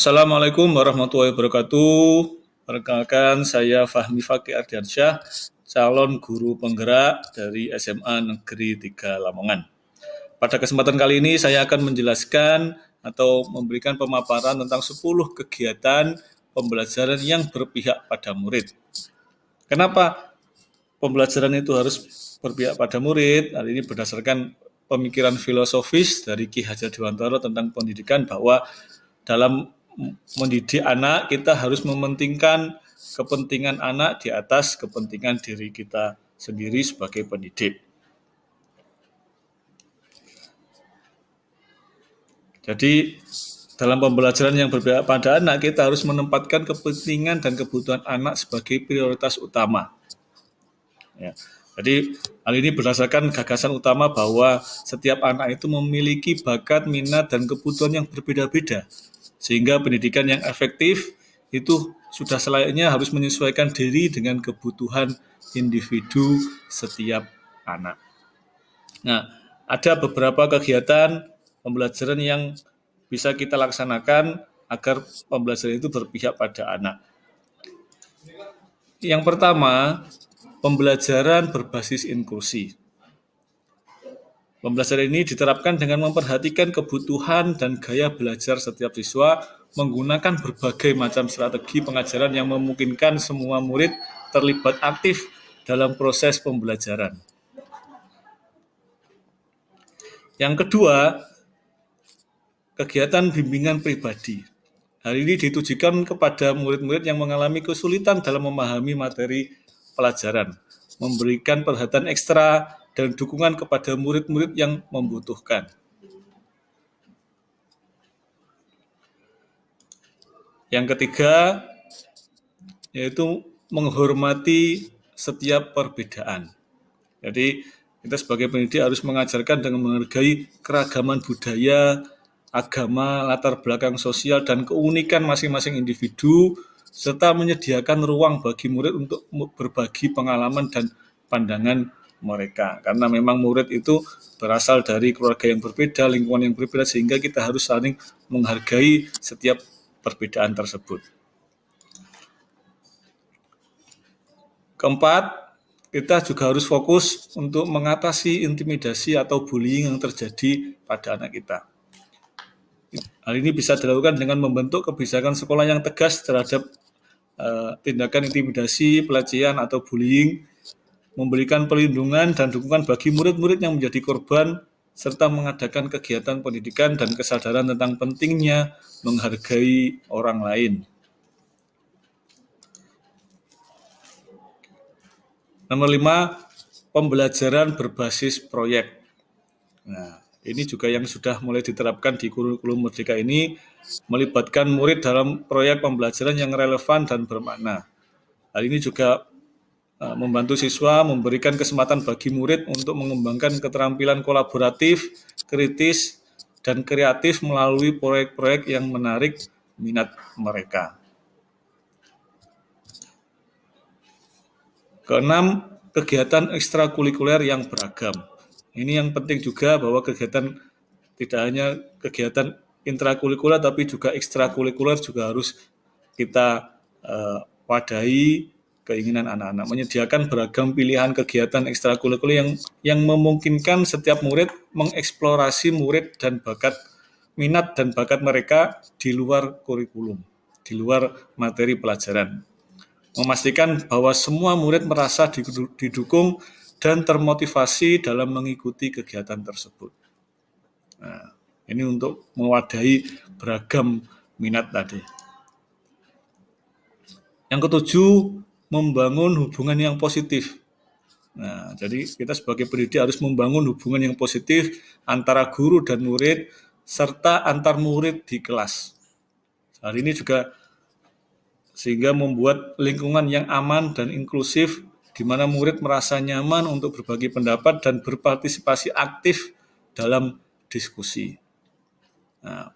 Assalamualaikum warahmatullahi wabarakatuh. Perkenalkan, saya Fahmi Fakih Ardiansyah, calon guru penggerak dari SMA Negeri 3 Lamongan. Pada kesempatan kali ini saya akan menjelaskan atau memberikan pemaparan tentang 10 kegiatan pembelajaran yang berpihak pada murid. Kenapa pembelajaran itu harus berpihak pada murid? Hal ini berdasarkan pemikiran filosofis dari Ki Hajar Dewantara tentang pendidikan, bahwa dalam mendidik anak kita harus mementingkan kepentingan anak di atas kepentingan diri kita sendiri sebagai pendidik. Jadi dalam pembelajaran yang berpihak pada anak, kita harus menempatkan kepentingan dan kebutuhan anak sebagai prioritas utama. Ya. Jadi hal ini berdasarkan gagasan utama bahwa setiap anak itu memiliki bakat, minat, dan kebutuhan yang berbeda-beda. Sehingga pendidikan yang efektif itu sudah selayaknya harus menyesuaikan diri dengan kebutuhan individu setiap anak. Nah, ada beberapa kegiatan pembelajaran yang bisa kita laksanakan agar pembelajaran itu berpihak pada anak. Yang pertama, pembelajaran berbasis inklusi. Pembelajaran ini diterapkan dengan memperhatikan kebutuhan dan gaya belajar setiap siswa, menggunakan berbagai macam strategi pengajaran yang memungkinkan semua murid terlibat aktif dalam proses pembelajaran. Yang kedua, kegiatan bimbingan pribadi. Hal ini ditujukan kepada murid-murid yang mengalami kesulitan dalam memahami materi pelajaran, memberikan perhatian ekstra dan dukungan kepada murid-murid yang membutuhkan. Yang ketiga, yaitu menghormati setiap perbedaan. Jadi kita sebagai pendidik harus mengajarkan dengan menghargai keragaman budaya, agama, latar belakang sosial, dan keunikan masing-masing individu, serta menyediakan ruang bagi murid untuk berbagi pengalaman dan pandangan mereka. Karena memang murid itu berasal dari keluarga yang berbeda, lingkungan yang berbeda, sehingga kita harus saling menghargai setiap perbedaan tersebut. Keempat, kita juga harus fokus untuk mengatasi intimidasi atau bullying yang terjadi pada anak kita. Hal ini bisa dilakukan dengan membentuk kebijakan sekolah yang tegas terhadap tindakan intimidasi, pelecehan, atau bullying, memberikan perlindungan dan dukungan bagi murid-murid yang menjadi korban, serta mengadakan kegiatan pendidikan dan kesadaran tentang pentingnya menghargai orang lain. Nomor 5, pembelajaran berbasis proyek. Nah, ini juga yang sudah mulai diterapkan di kurikulum Merdeka ini, melibatkan murid dalam proyek pembelajaran yang relevan dan bermakna. Hal ini juga membantu siswa, memberikan kesempatan bagi murid untuk mengembangkan keterampilan kolaboratif, kritis, dan kreatif melalui proyek-proyek yang menarik minat mereka. Keenam, kegiatan ekstrakurikuler yang beragam. Ini yang penting juga, bahwa kegiatan tidak hanya kegiatan intrakurikuler tapi juga ekstrakurikuler juga harus kita wadahi keinginan anak-anak. Menyediakan beragam pilihan kegiatan ekstrakurikuler yang memungkinkan setiap murid mengeksplorasi murid dan bakat, minat dan bakat mereka di luar kurikulum, di luar materi pelajaran. Memastikan bahwa semua murid merasa didukung dan termotivasi dalam mengikuti kegiatan tersebut. Nah, ini untuk mewadahi beragam minat tadi. Yang ketujuh, membangun hubungan yang positif. Nah, jadi kita sebagai pendidik harus membangun hubungan yang positif antara guru dan murid, serta antar murid di kelas. Hal ini juga sehingga membuat lingkungan yang aman dan inklusif, di mana murid merasa nyaman untuk berbagi pendapat dan berpartisipasi aktif dalam diskusi. Nah,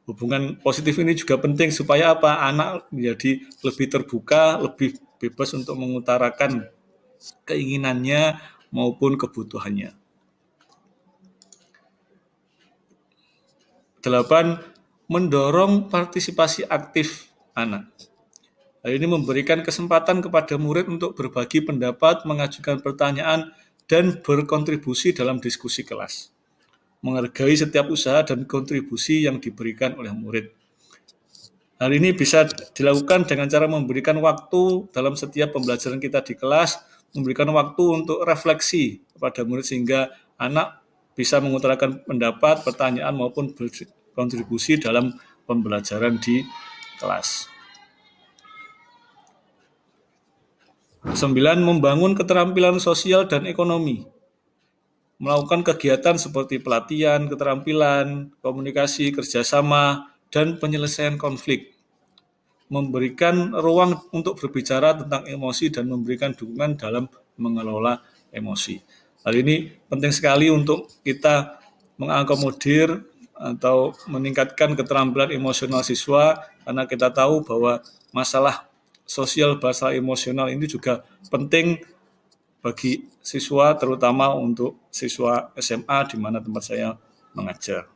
hubungan positif ini juga penting supaya apa? Anak menjadi lebih terbuka, lebih bebas untuk mengutarakan keinginannya maupun kebutuhannya. 8, mendorong partisipasi aktif anak. Hal ini memberikan kesempatan kepada murid untuk berbagi pendapat, mengajukan pertanyaan, dan berkontribusi dalam diskusi kelas. Menghargai setiap usaha dan kontribusi yang diberikan oleh murid. Hal ini bisa dilakukan dengan cara memberikan waktu dalam setiap pembelajaran kita di kelas, memberikan waktu untuk refleksi kepada murid sehingga anak bisa mengutarakan pendapat, pertanyaan maupun berkontribusi dalam pembelajaran di kelas. 9. Membangun keterampilan sosial dan ekonomi. Melakukan kegiatan seperti pelatihan, keterampilan, komunikasi, kerjasama, dan penyelesaian konflik. Memberikan ruang untuk berbicara tentang emosi dan memberikan dukungan dalam mengelola emosi. Hal ini penting sekali untuk kita mengakomodir atau meningkatkan keterampilan emosional siswa, karena kita tahu bahwa masalah sosial, masalah emosional ini juga penting bagi siswa, terutama untuk siswa SMA di mana tempat saya mengajar.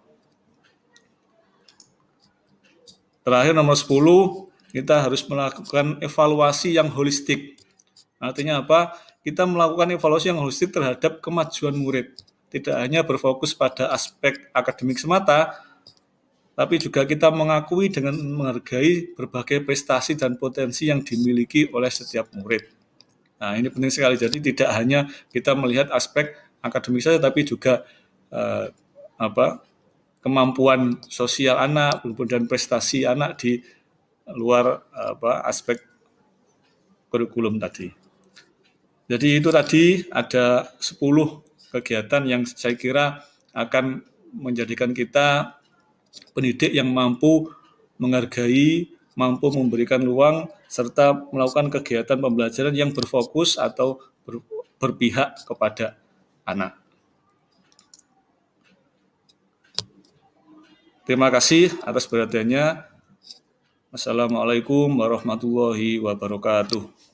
Terakhir, nomor 10, kita harus melakukan evaluasi yang holistik. Artinya apa? Kita melakukan evaluasi yang holistik terhadap kemajuan murid. Tidak hanya berfokus pada aspek akademik semata, tapi juga kita mengakui dengan menghargai berbagai prestasi dan potensi yang dimiliki oleh setiap murid. Nah, ini penting sekali. Jadi tidak hanya kita melihat aspek akademik saja, tapi juga kemampuan sosial anak dan prestasi anak di luar aspek kurikulum tadi. Jadi itu tadi ada 10 kegiatan yang saya kira akan menjadikan kita pendidik yang mampu menghargai, mampu memberikan ruang, serta melakukan kegiatan pembelajaran yang berfokus atau berpihak kepada anak. Terima kasih atas perhatiannya. Assalamualaikum warahmatullahi wabarakatuh.